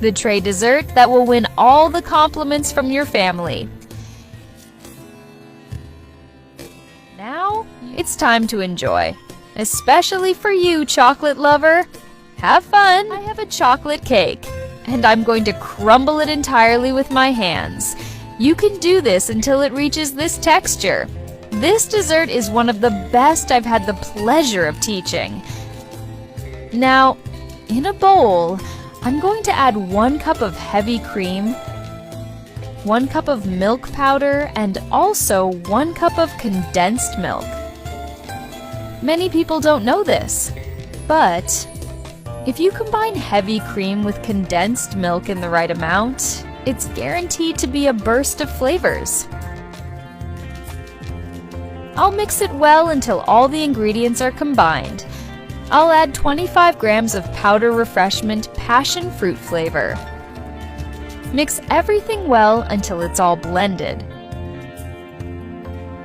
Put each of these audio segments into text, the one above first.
the tray dessert that will win all the compliments from your family. Now, it's time to enjoy. Especially for you, chocolate lover. Have fun! I have a chocolate cake, and I'm going to crumble it entirely with my hands. You can do this until it reaches this texture. This dessert is one of the best I've had the pleasure of teaching. Now, in a bowl, I'm going to add 1 cup of heavy cream, 1 cup of milk powder, and also 1 cup of condensed milk. Many people don't know this, but if you combine heavy cream with condensed milk in the right amount, it's guaranteed to be a burst of flavors. I'll mix it well until all the ingredients are combined. I'll add 25 grams of powder refreshment passion fruit flavor. Mix everything well until it's all blended.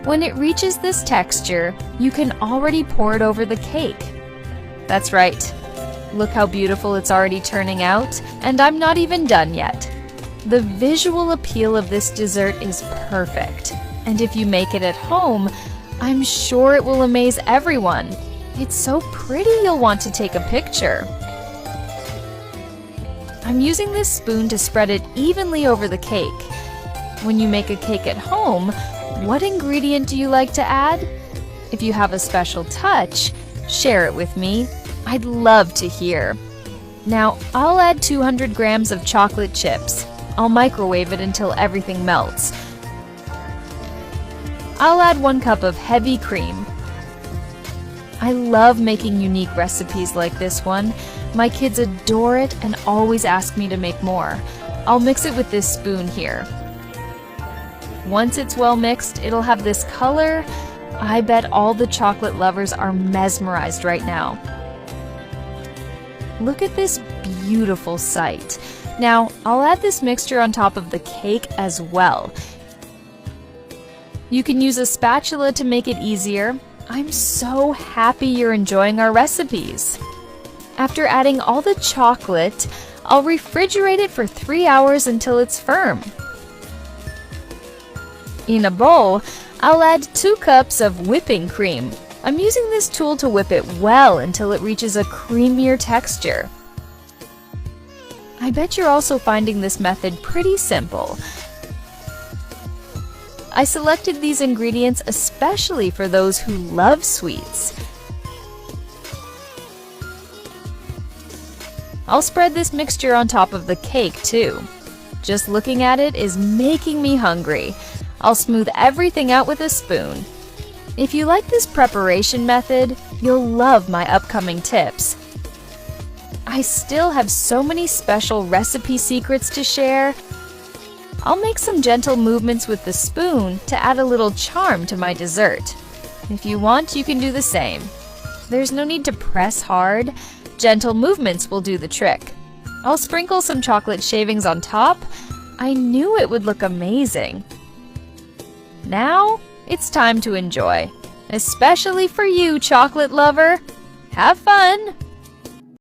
When it reaches this texture, you can already pour it over the cake. That's right. Look how beautiful it's already turning out, and I'm not even done yet. The visual appeal of this dessert is perfect, and if you make it at home, I'm sure it will amaze everyone. It's so pretty you'll want to take a picture. I'm using this spoon to spread it evenly over the cake. When you make a cake at home, what ingredient do you like to add? If you have a special touch, share it with me. I'd love to hear. Now, I'll add 200 grams of chocolate chips. I'll microwave it until everything melts. I'll add 1 cup of heavy cream. I love making unique recipes like this one. My kids adore it and always ask me to make more. I'll mix it with this spoon here. Once it's well mixed, it'll have this color. I bet all the chocolate lovers are mesmerized right now. Look at this beautiful sight. Now, I'll add this mixture on top of the cake as well. You can use a spatula to make it easier. I'm so happy you're enjoying our recipes. After adding all the chocolate, I'll refrigerate it for 3 hours until it's firm. In a bowl, I'll add 2 cups of whipping cream. I'm using this tool to whip it well until it reaches a creamier texture. I bet you're also finding this method pretty simple. I selected these ingredients especially for those who love sweets. I'll spread this mixture on top of the cake too. Just looking at it is making me hungry. I'll smooth everything out with a spoon. If you like this preparation method, you'll love my upcoming tips. I still have so many special recipe secrets to share. I'll make some gentle movements with the spoon to add a little charm to my dessert. If you want, you can do the same. There's no need to press hard. Gentle movements will do the trick. I'll sprinkle some chocolate shavings on top. I knew it would look amazing. Now, it's time to enjoy. Especially for you, chocolate lover. Have fun!